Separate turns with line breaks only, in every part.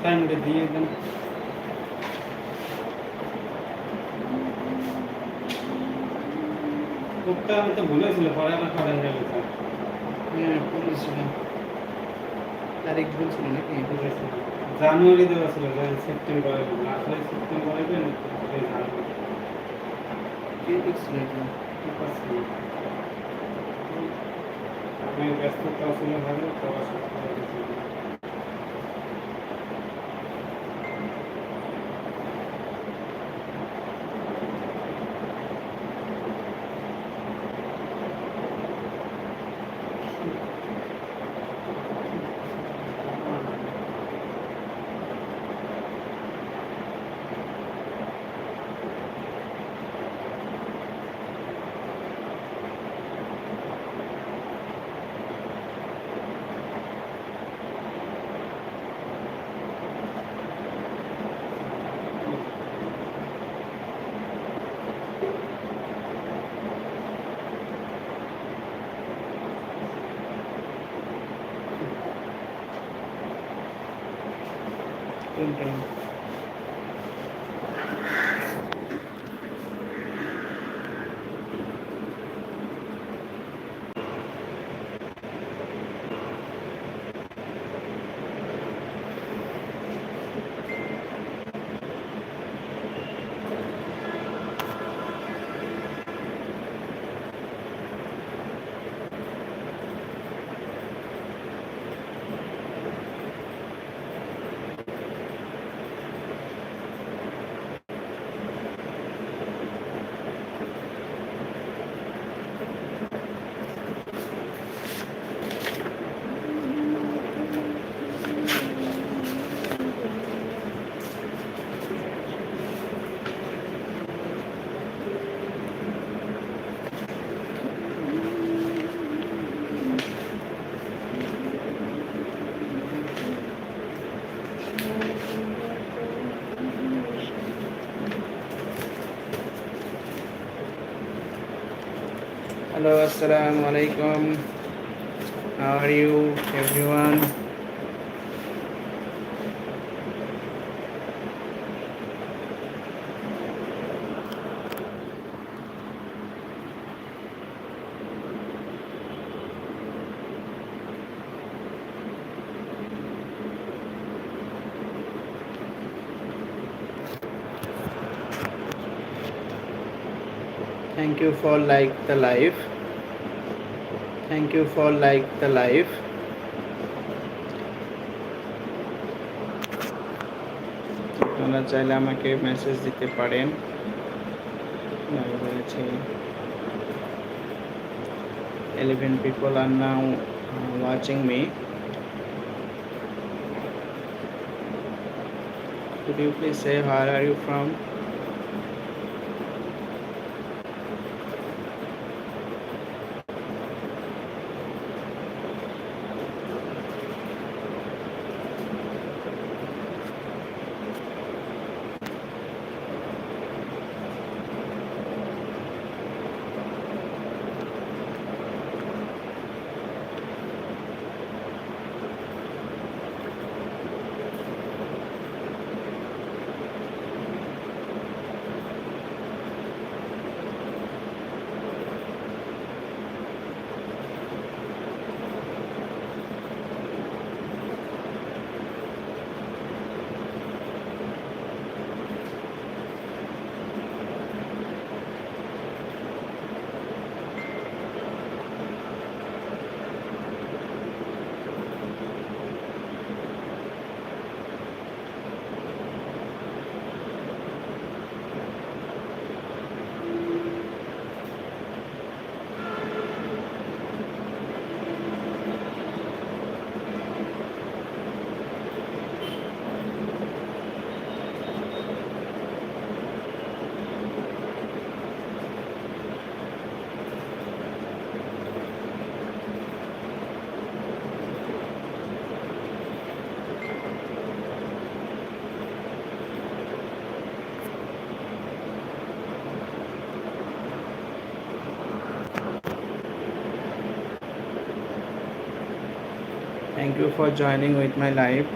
সাইনটা দিয়ে দেন। কোপটা আমি তো ভুলেছিল, পরে আবার পরে হয়ে গেছে।
হ্যাঁ বলেছিলাম, তারিখ বলছিল নাকি?
জানুয়ারি দেওয়া ছিল, সেপ্টেম্বরে আসলে সেপ্টেম্বরে জানুয়ারি
কে লিখছিল এটা?
আপনি ব্যস্ততা ছিল ভালো, পড়াশোনা করে গেছিল।
কোনটা? Hello, assalamu alaikum. How are you, everyone? Thank you for like the live. Thank you for like the live. আপনারা চাইলে আমাকে মেসেজ দিতে পারেন। আমি বলেছি 11 people are now watching me. Could you please say where are you from? you for joining with my live.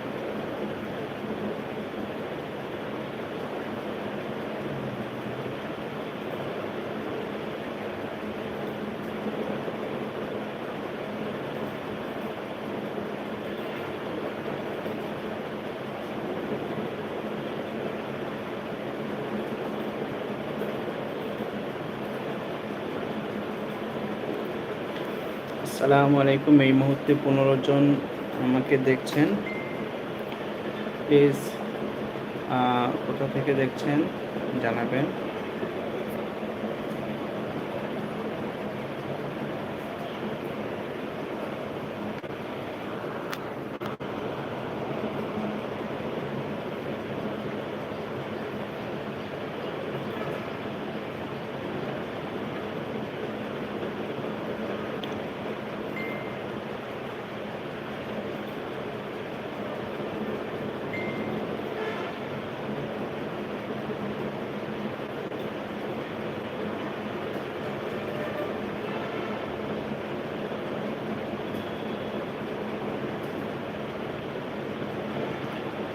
আসসালামু আলাইকুম। এই মুহূর্তে 15 জন আমাকে দেখছেন। প্লিজ কোথা থেকে দেখছেন জানাবেন।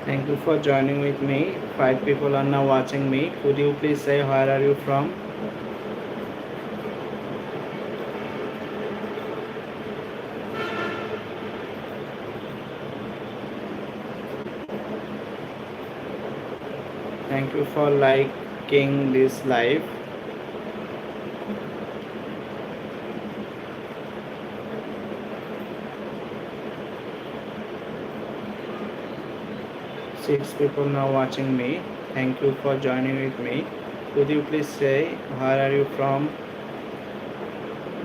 Thank you for joining with me. 5 people are now watching me. Could you please say where are you from? Thank you for liking this live. Six people now watching me. Thank you for joining with me. Could you please say where are you from?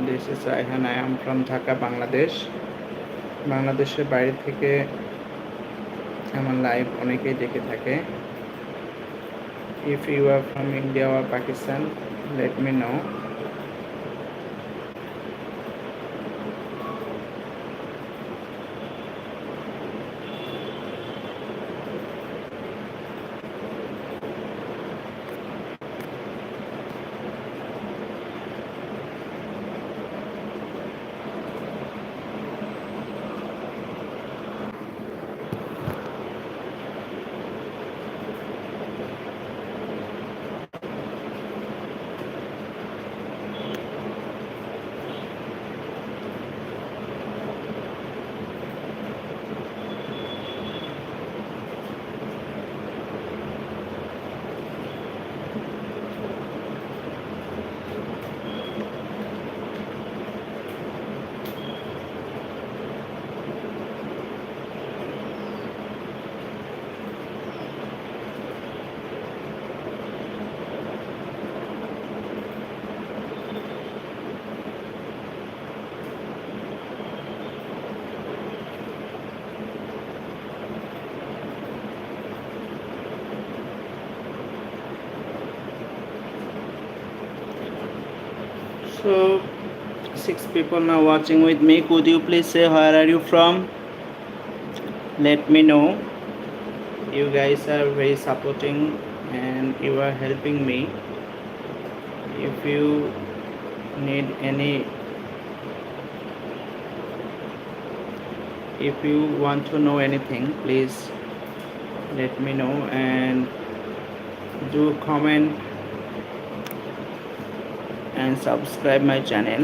This is Raihan. I am from Dhaka, Bangladesh. বাংলাদেশের বাইরে থেকে আমার live অনেকেই দেখে থাকে। If you are from India or Pakistan, let me know. So 6 people now watching with me. Could you please say where are you from? Let me know. You guys are very supporting and you are helping me. If you need any, if you want to know anything, please let me know and do comment and subscribe my channel.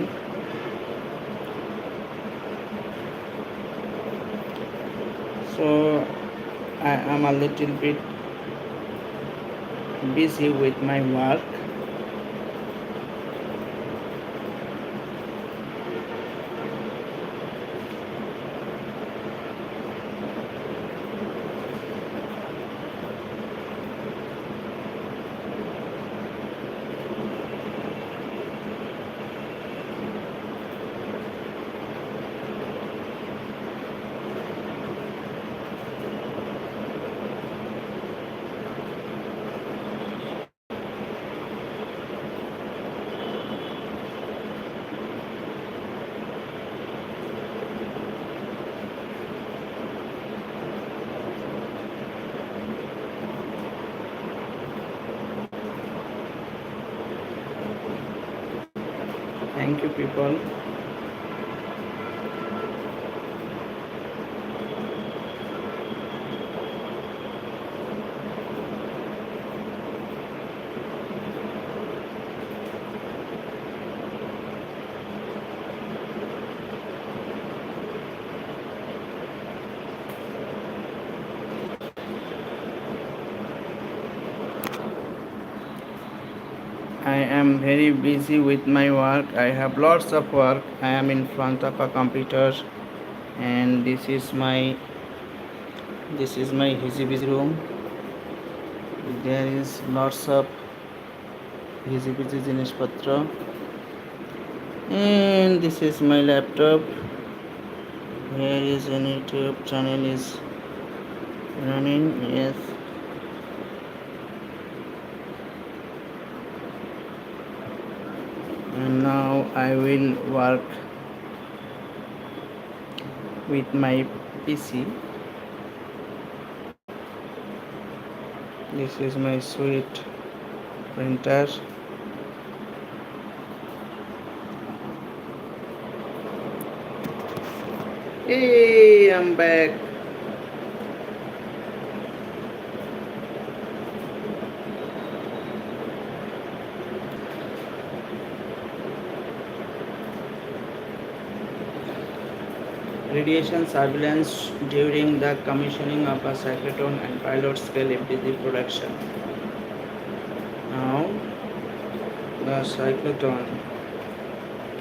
So I am a little bit busy with my work. Thank you, people. I am very busy with my work. I have lots of work. I am in front of a computer, and this is my easy busy room. There is lots of easy busy জিনিসপত্র, and this is my laptop. Here is an YouTube channel is running. Yes. And now I will work with my PC. This is my sweet printer. Hey, I'm back. Radiation surveillance during the commissioning of a cyclotron and pilot scale FDG production. Now, the cyclotron.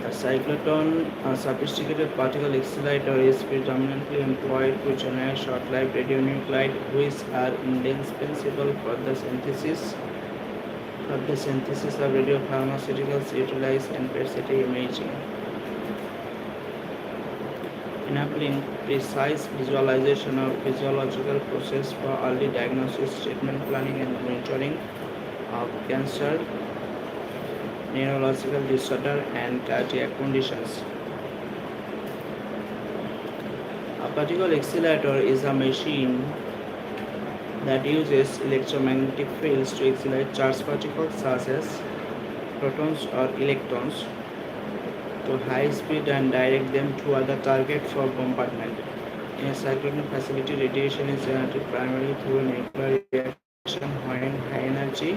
A cyclotron, a sophisticated particle accelerator, is predominantly employed to generate short-lived radionuclides, which are indispensable for the synthesis of radiopharmaceuticals utilized in PET-CT imaging, enabling precise visualization of physiological process for early diagnosis, treatment planning, and monitoring of cancer, neurological disorder, and cardiac conditions. A particle accelerator is a machine that uses electromagnetic fields to accelerate charged particles such as protons or electrons to high speed and direct them toward the target for bombardment. In a cyclotron facility, radiation is generated primarily through a nuclear reaction when high energy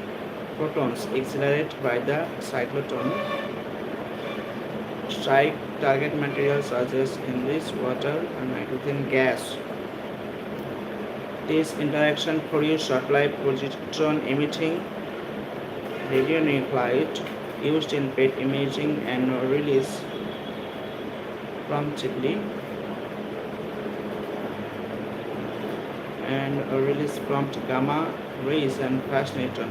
protons accelerated by the cyclotron strike target materials such as enriched water and nitrogen gas. This interaction produces short-lived positron-emitting radionuclide used in PET imaging and release prompt gamma rays and fast neutron.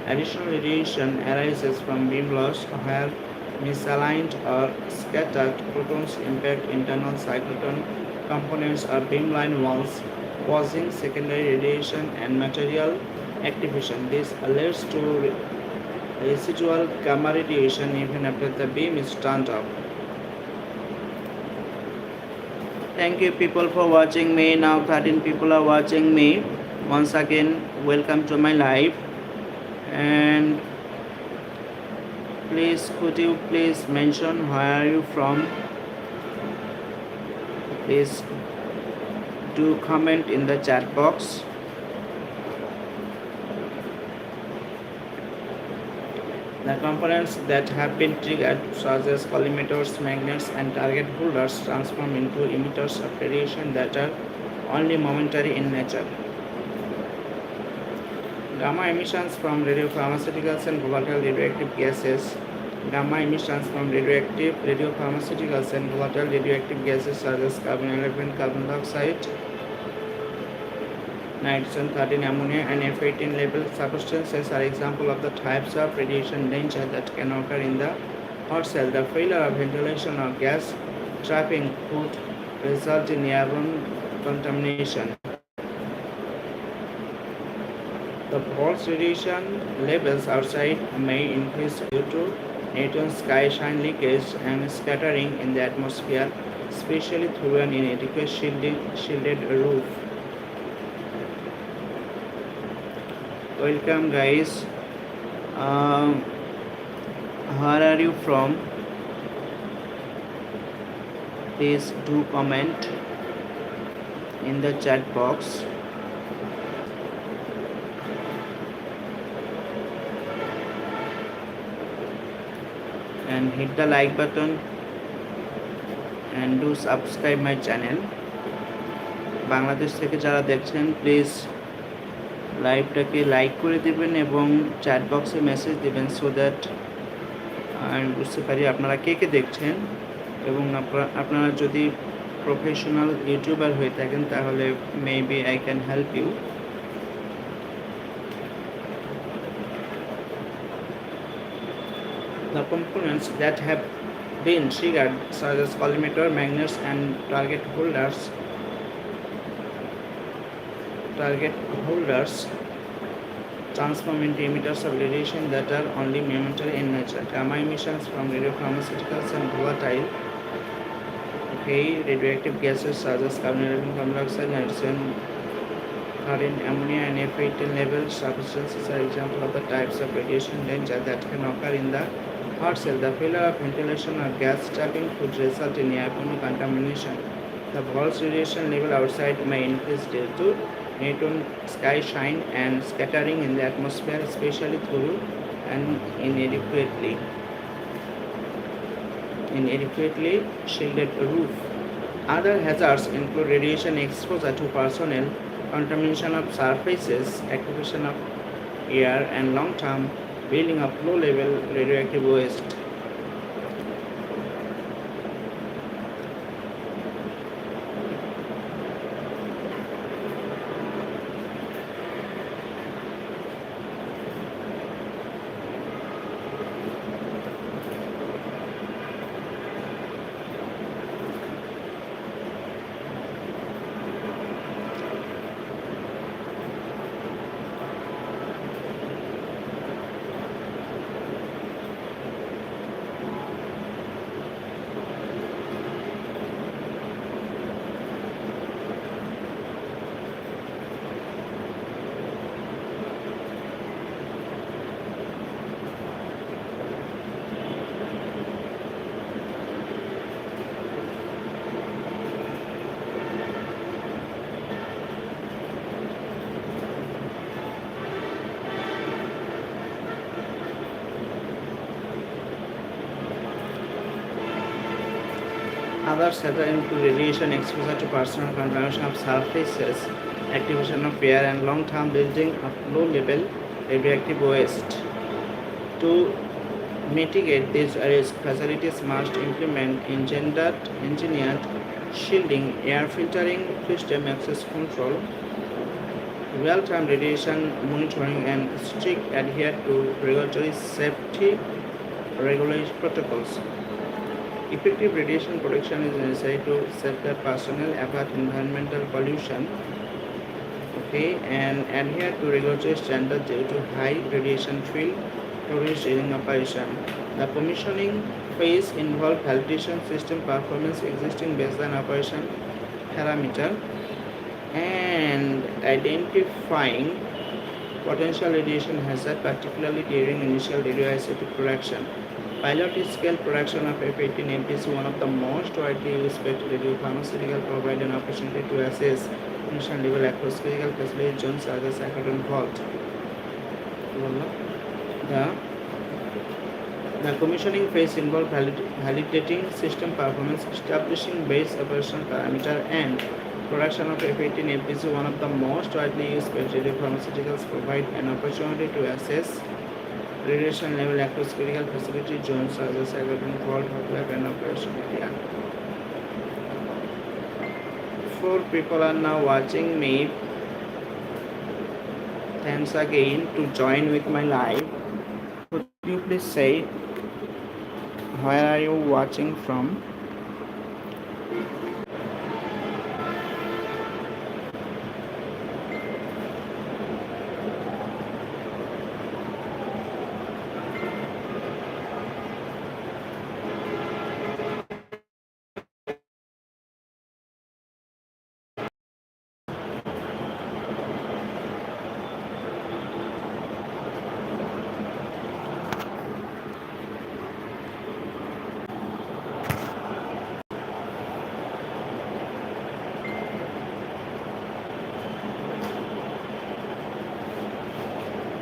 Additional radiation arises from beam loss where misaligned or scattered protons impact internal cyclotron components or beamline walls, causing secondary radiation and material activation. This leads to residual gamma radiation even after the beam is turned off. Thank you people for watching me. Now 13 people are watching me. Once again, welcome to my live. And please, could you please mention where are you from? Please do comment in the chat box. The components that have been triggered, such as collimators, magnets, and target holders, transform into emitters of radiation that are only momentary in nature. Gamma emissions from radiopharmaceuticals and volatile radioactive gases. Gamma emissions from radiopharmaceuticals and volatile radioactive gases such as carbon-11, carbon dioxide, nitrogen-13, ammonia, and F-18 labeled substances are examples of the types of radiation danger that can occur in the hot cell. The failure of ventilation or gas trapping could result in airborne contamination. The false radiation levels outside may increase due to neutron sky shine leakage and scattering in the atmosphere, especially through an inadequate shielded roof. Welcome guys. Where are you from? Please do comment in the chat box. And hit the like button and do subscribe my channel. Bangladesh থেকে যারা দেখছেন please লাইভটাকে like করে দেবেন এবং chat বক্সে message দেবেন, so that আমি বুঝতে পারি আপনারা কে কে দেখছেন। এবং আপনারা যদি প্রফেশনাল ইউটিউবার হয়ে থাকেন তাহলে maybe I can help you. The components that have been triggered, such as collimator, magnets, and target holders transform into emitters of radiation that are only momentary in nature. Gamma emissions from radiopharmaceuticals and volatile, radioactive gases such as carbon dioxide, nitrogen, chlorine, ammonia, and F18 level substances are examples of the types of radiation danger that can occur in the hot cell. The failure of ventilation or gas trapping could result in airborne contamination. The false radiation level outside may increase due to neutron sky shine and scattering in the atmosphere, especially through an inadequately shielded roof. Other hazards include radiation exposure to personnel, contamination of surfaces, activation of air, and long-term building of low-level radioactive waste. Others have include radiation exposure to personal contamination of surfaces, activation of air, and long-term building of low-level radioactive waste. To mitigate these risks, facilities must implement engineered shielding, air filtering system, access control, real-time radiation monitoring, and strict adhere to regulatory safety regulatory protocols. Effective radiation protection is necessary to safeguard personnel, avoid environmental pollution, and adhere to regulatory standards due to high radiation field coverage during operation. The commissioning phase involves validation system performance, existing baseline operation parameter, and identifying potential radiation hazard, particularly during initial radioisotope production. Pilot scale production of F18 is one of the most widely used radiopharmaceutical, provide an opportunity to assess emission level across critical facility zones such as cyclotron vault. The commissioning phase involves validating system performance, establishing base operation parameter, and production of F18 is one of the most widely used radiopharmaceuticals, provide an opportunity to assess radiation level across critical facility zones such as cyclotron vault, hot lab, and operation area. 4 people are now watching me. Thanks again to join with my live. Could you please say where are you watching from?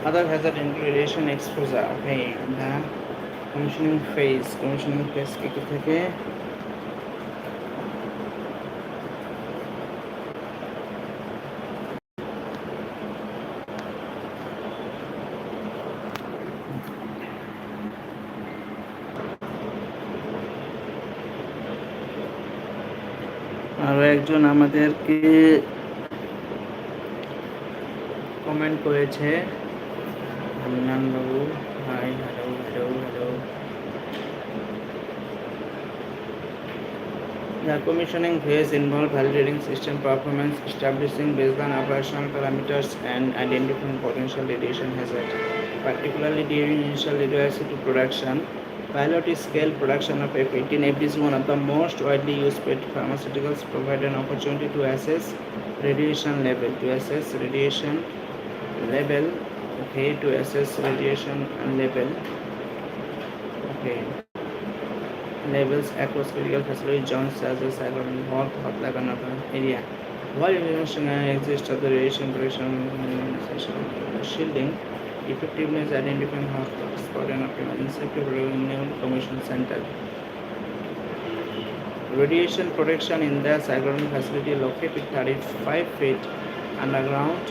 Other hazard include radiation exposure. The commissioning phase থেকে আরও একজন আমাদেরকে comment করেছে, Hannan Babu. Hi, hello hello hello. The commissioning phase involved validating system performance, establishing baseline operational parameters, and identifying potential radiation hazard, particularly during initial radioactivity to production. Pilot scale production of F-18 is one of the most widely used pharmaceuticals, provide an opportunity to assess radiation level. Okay, to assess radiation level. Okay. Levels across critical facility zones such as cyclotron, hot, area. While information exists of the radiation protection shielding, effectiveness identifying hotspot and optimizing safety protection commission center. Radiation protection in the cyclotron facility located 35 feet underground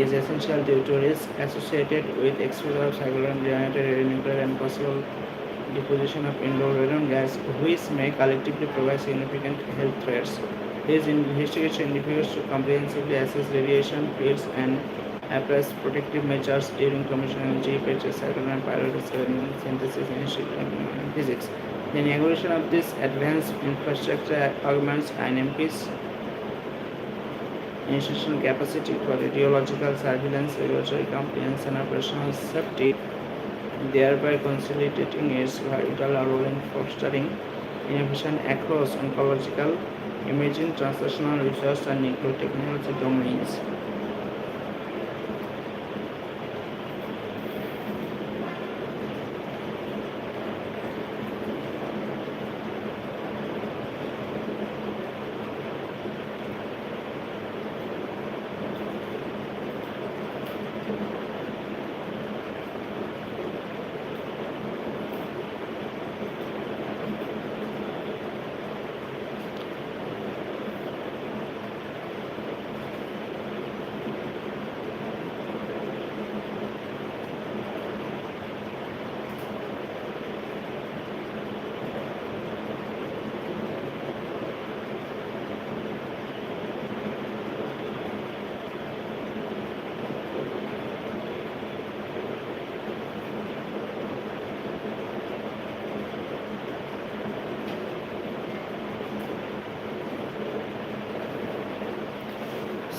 is essential due to risk associated with exposure of cyclotron generated radionuclide and possible deposition of indoor radon gas, which may collectively provide significant health threats. This investigation indicates to comprehensively assess radiation fields and apply protective measures during commissioning GPH, cyclotron, pyrolysis, synthesis, and physics. The inauguration of this advanced infrastructure augments INMP's institutional capacity for radiological surveillance, regulatory compliance, and operational safety, thereby consolidating its vital role in fostering innovation across oncological, imaging, translational research, and nuclear technology domains.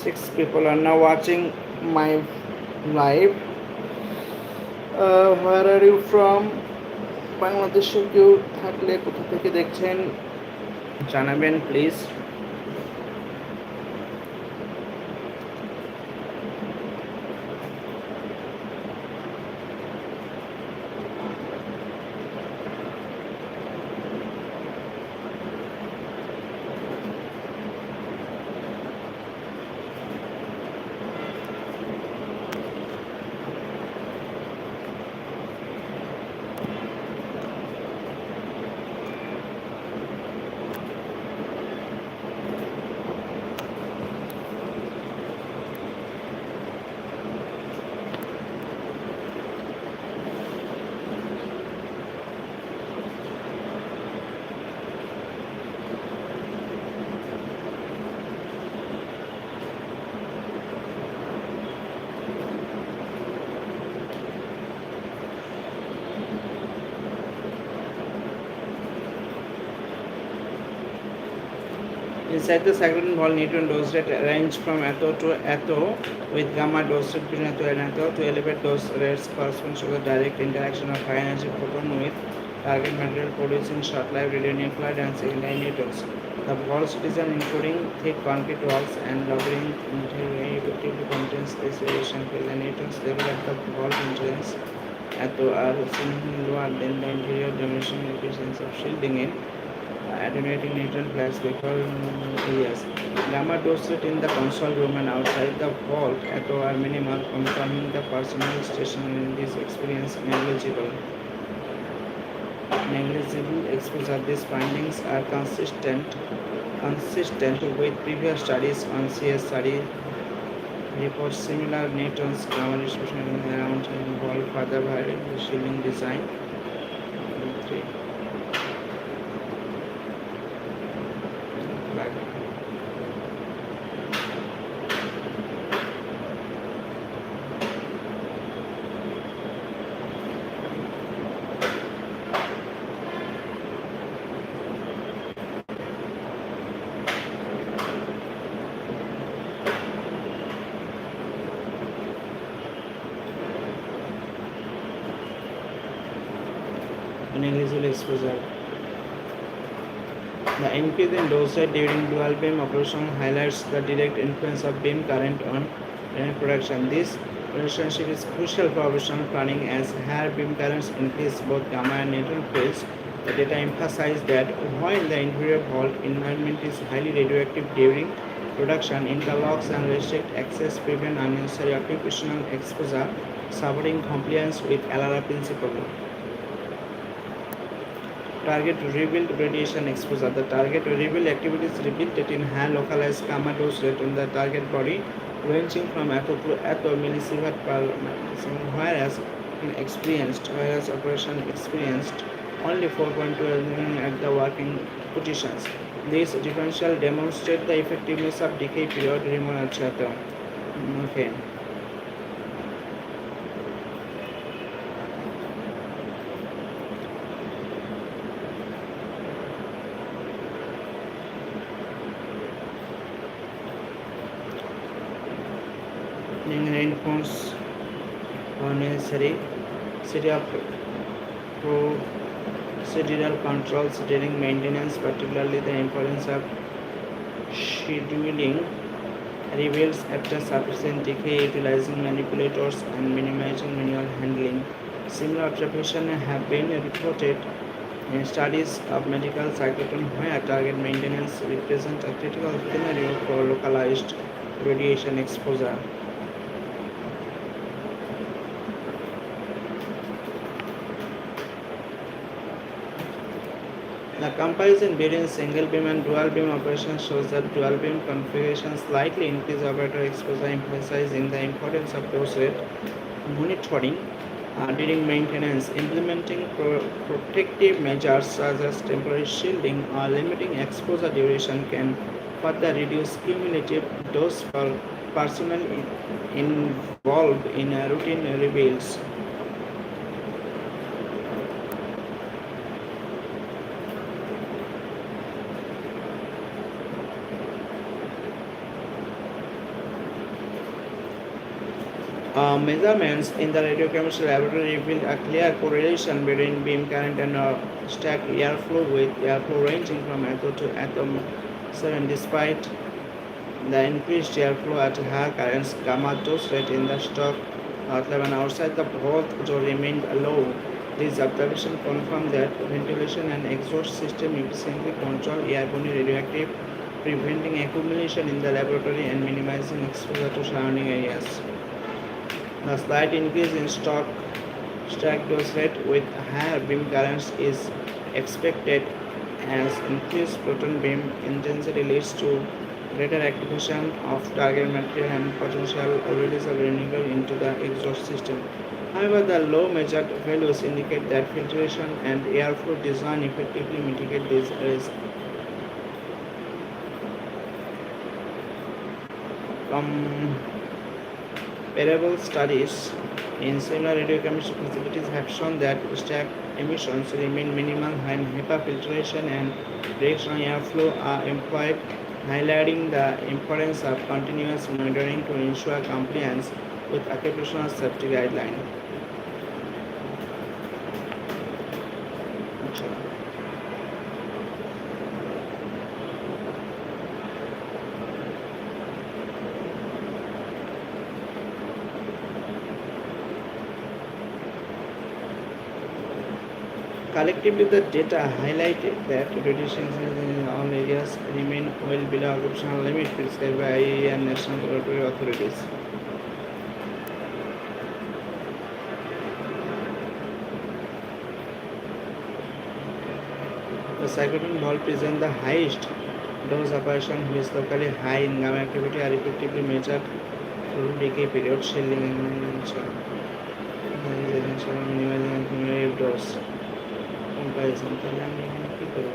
Six people are now watching my live. Where are you from? বাংলাদেশে কেউ থাকলে কোথা থেকে দেখছেন জানাবেন please. Inside the cyclotron ball, neutron dose rate range from atho to atho, with gamma dose rate between atho and atho. To elevate dose rates corresponds to the direct interaction of high energy photon with target material producing short-lived radionuclide and secondary neutrons. The ball's design, including thick concrete walls and labyrinth interior, effectively contains this radiation field. The neutrons level at the ball entrance atho are significantly lower than the interior dimension efficiency of shielding in attenuating neutron flares before areas. Gamma dose rate in the console room and outside the vault atho are minimal, confirming the personnel stationed in this experience negligible exposure. These findings are consistent with previous studies on CSRE reports similar neutrons gamma distribution around involved further variable shielding design. 3. negligible exposure. The increase in dose rate during dual beam operation highlights the direct influence of beam current on energy production. This relationship is crucial for operational planning as higher beam currents increase both gamma and neutron fields. The data emphasize that while the interior vault environment is highly radioactive during production, interlocks and restrict access prevent unnecessary occupational exposure, supporting compliance with LRA principle. Target revealed radiation exposure. The target revealed activity is repeated in high localized gamma dose rate on the target body, ranging from atto to atto millisievert per millisecond, whereas operation experienced only 4.2 at the working positions. This differential demonstrates the effectiveness of decay period remote atto. Okay. Reinforce unnecessary city of procedural controls during maintenance, particularly the importance of scheduling reveals after sufficient decay, utilizing manipulators and minimizing manual handling. Similar observations have been reported in studies of medical cyclotron where target maintenance represents a critical scenario for localized radiation exposure. The comparison between single beam and dual beam operations shows that dual beam configurations slightly increase operator exposure, emphasizing the importance of dose rate monitoring during maintenance. Implementing protective measures such as temporary shielding or limiting exposure duration can further reduce cumulative dose for personnel involved in routine rebuilds. Measurements in the radiochemistry laboratory revealed a clear correlation between beam current and stack airflow, with airflow ranging from atto to atto 7. Despite the increased airflow at higher currents, gamma dose rate in the stock level outside the vault remained low. These observations confirm that ventilation and exhaust system efficiently control airborne radioactive, preventing accumulation in the laboratory and minimizing exposure to surrounding areas. The slight increase in stack dose rate with higher beam currents is expected as increased proton beam intensity leads to greater activation of target material and potential release of renewable into the exhaust system. However, the low measured values indicate that filtration and airflow design effectively mitigate this risk. Comparable studies in similar radiochemistry facilities have shown that stack emissions remain minimal when HEPA filtration and directional airflow are employed, highlighting the importance of continuous monitoring to ensure compliance with occupational safety guidelines. Collectively, the data highlighted that radiation in all areas remain well below occupational limit prescribed by IAEA and national laboratory authorities. The cyclotron vault presents the highest dose operation, which is locally high in gamma activity, are effectively measured through decay period, shielding and minimizing cumulative dose. Comparison তাহলে আমি এখানে কি করব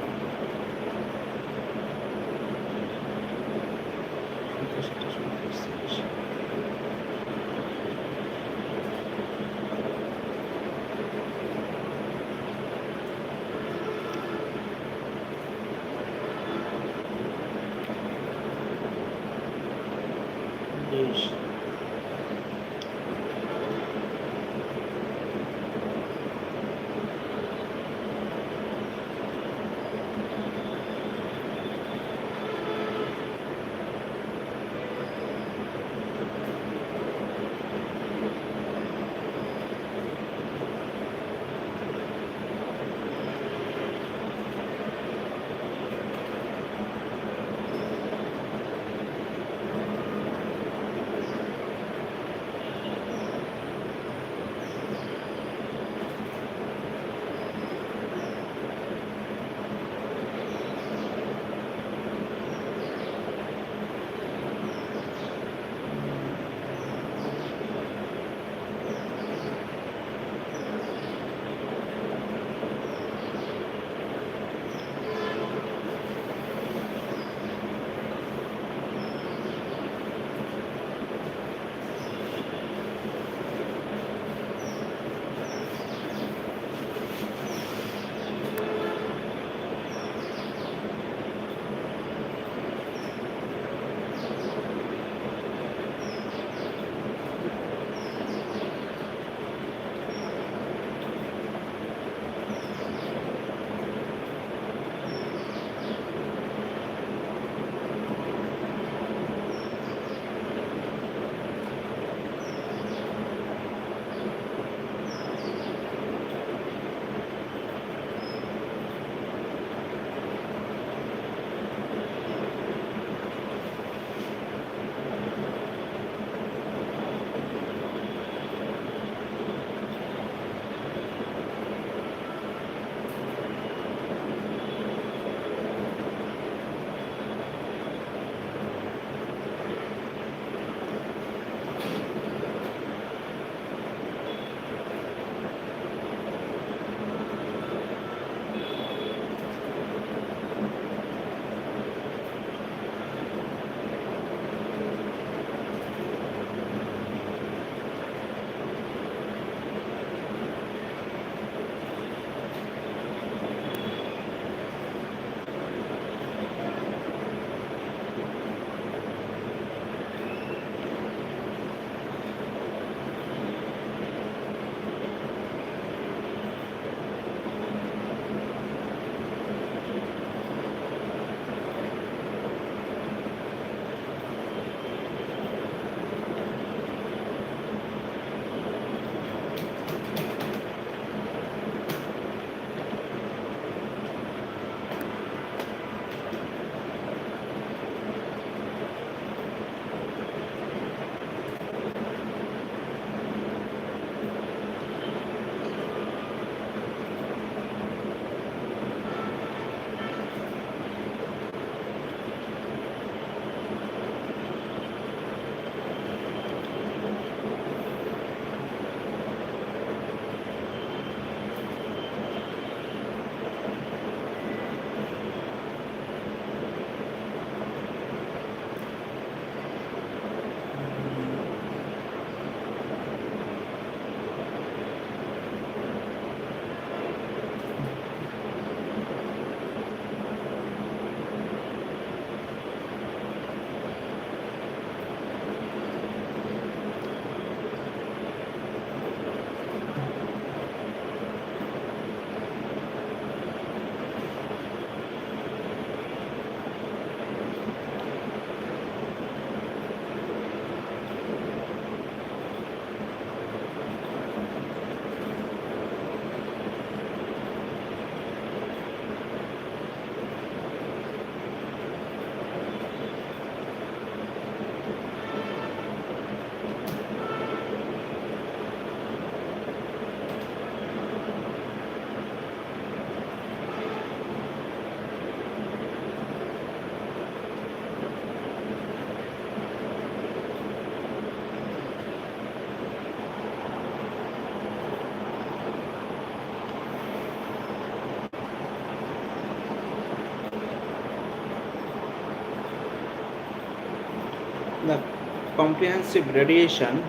comprehensive radiation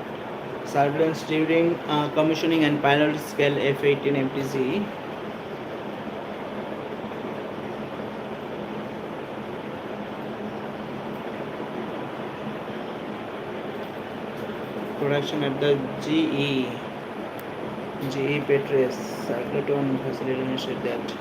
surveillance during commissioning and pilot scale F-18 MTZ. Production at the GE Petraeus cyclotron facility said that.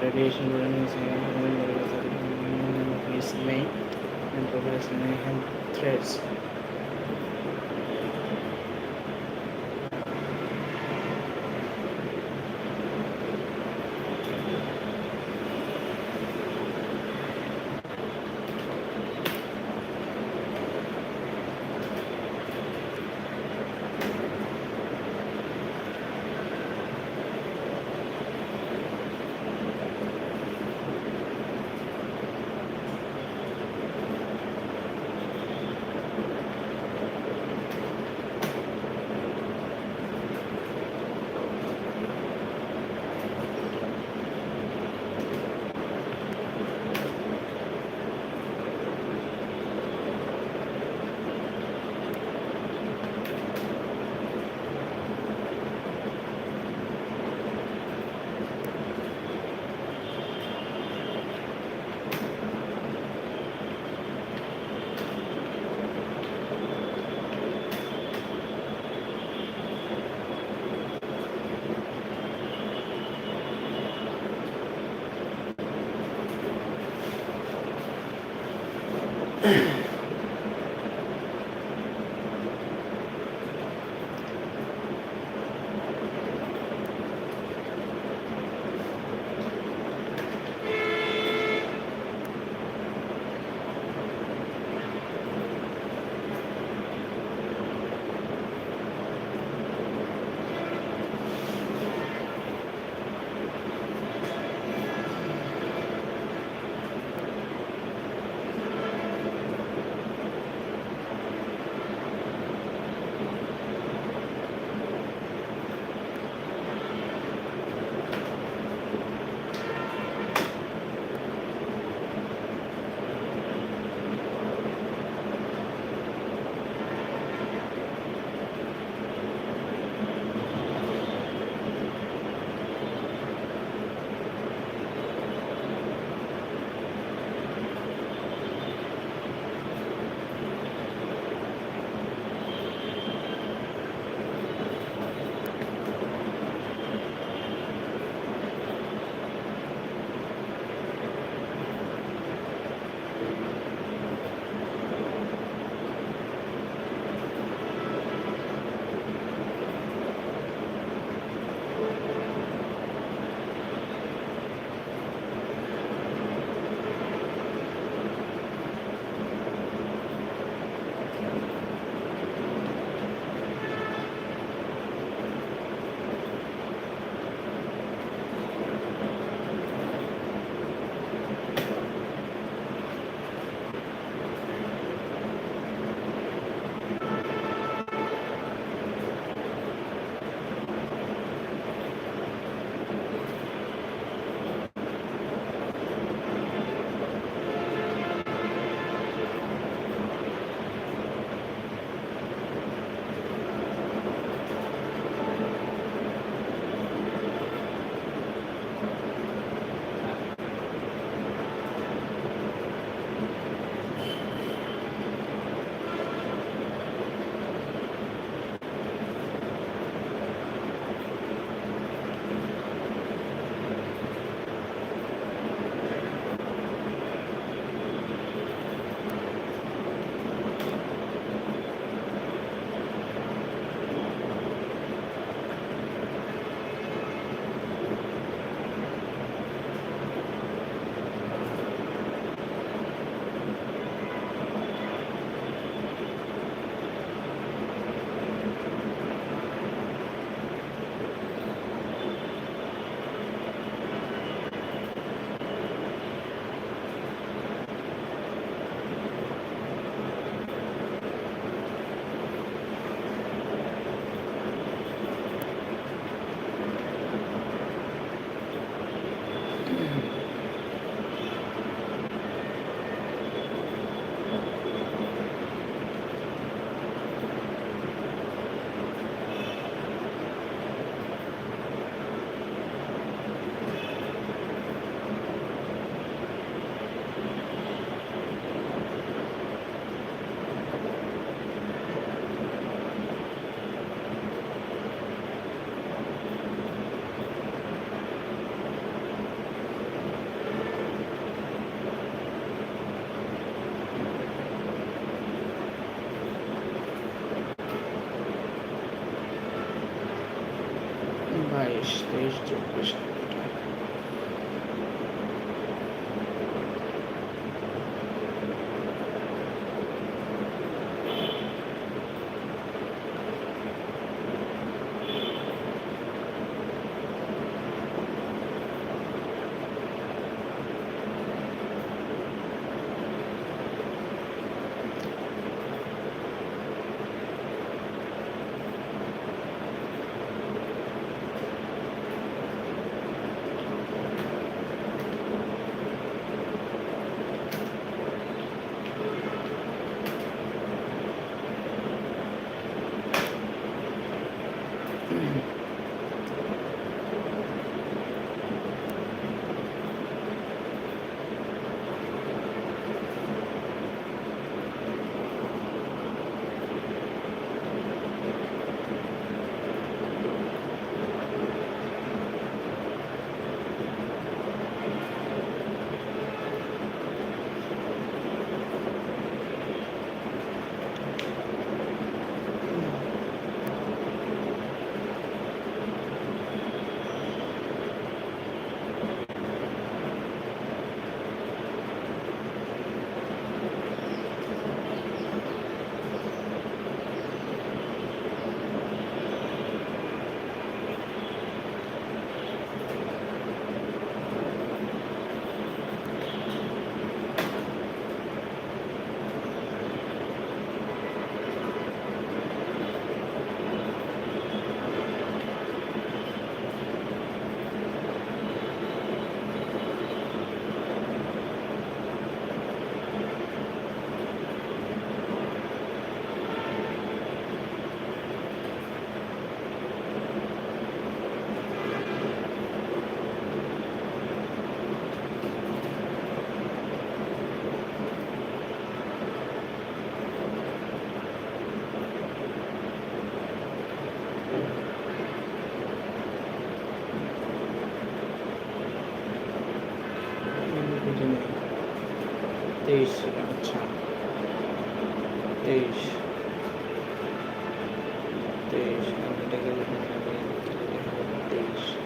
Radiation is main and progress in health threats. 22, 23, 24. 23 আচ্ছা 23 আমি এটাকে যখন লাগাই তাহলে হবে 23।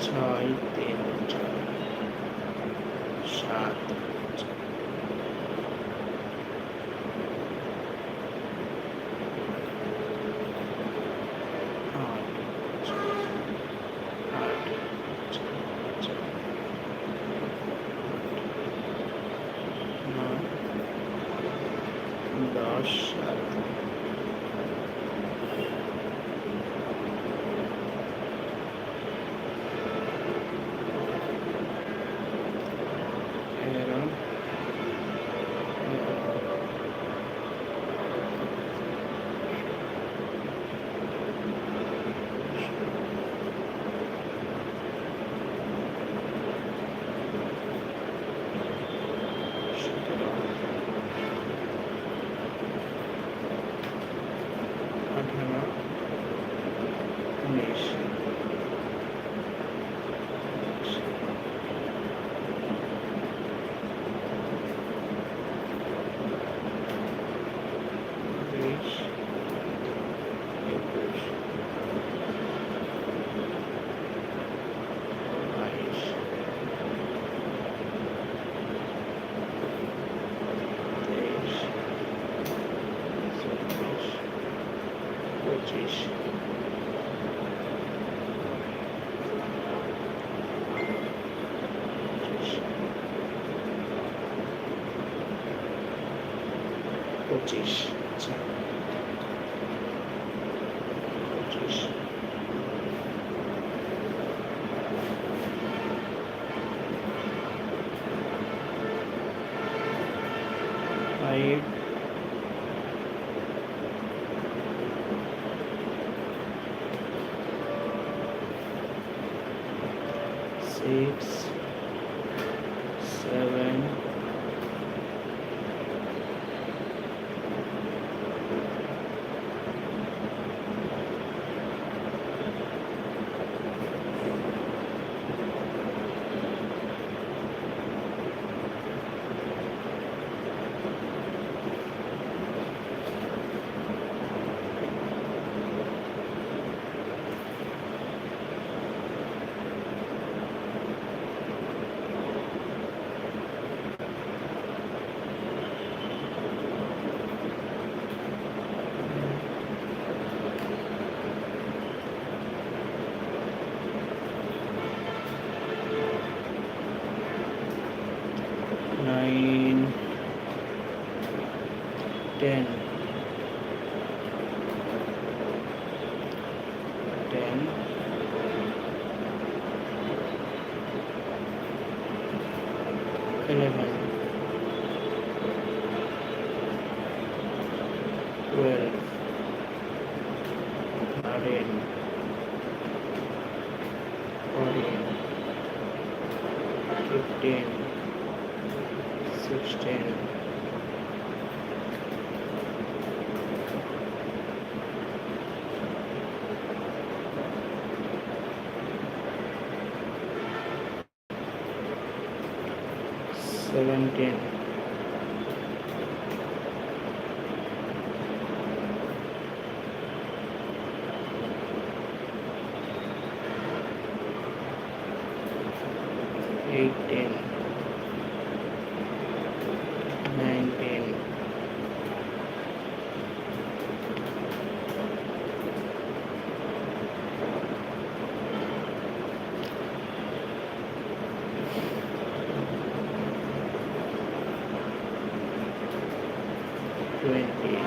ছয় তিন ছয় সাত দশ পঁচিশ পঁচিশ আচ্ছা পঁচিশ five six seven nine, 10, 10, 11, 12, 13, 14, 15, 16, 17, 18, 19, 20,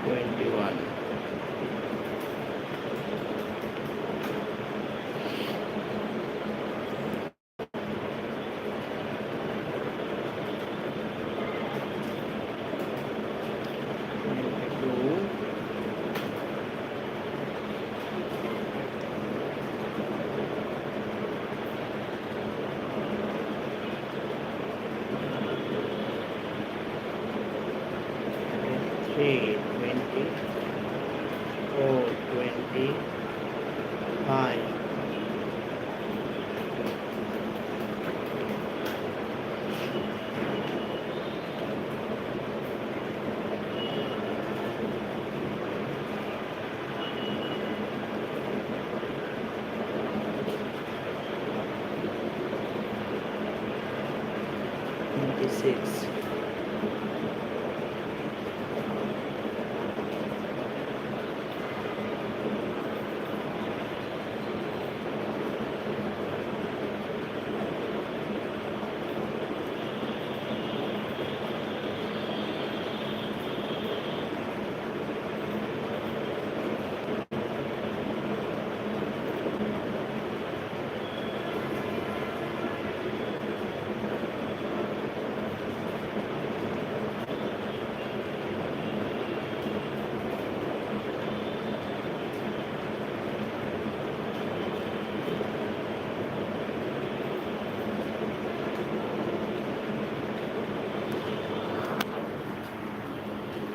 21, 22, 25. Six.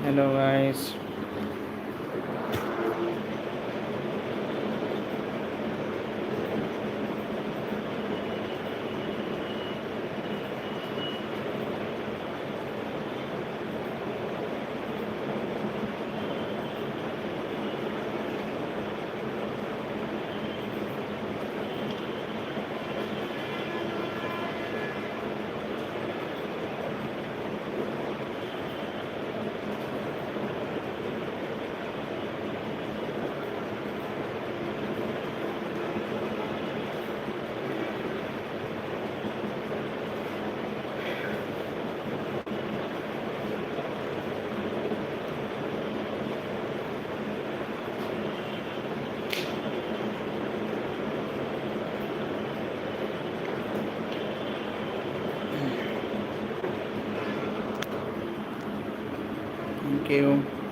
Hello guys. Thank you.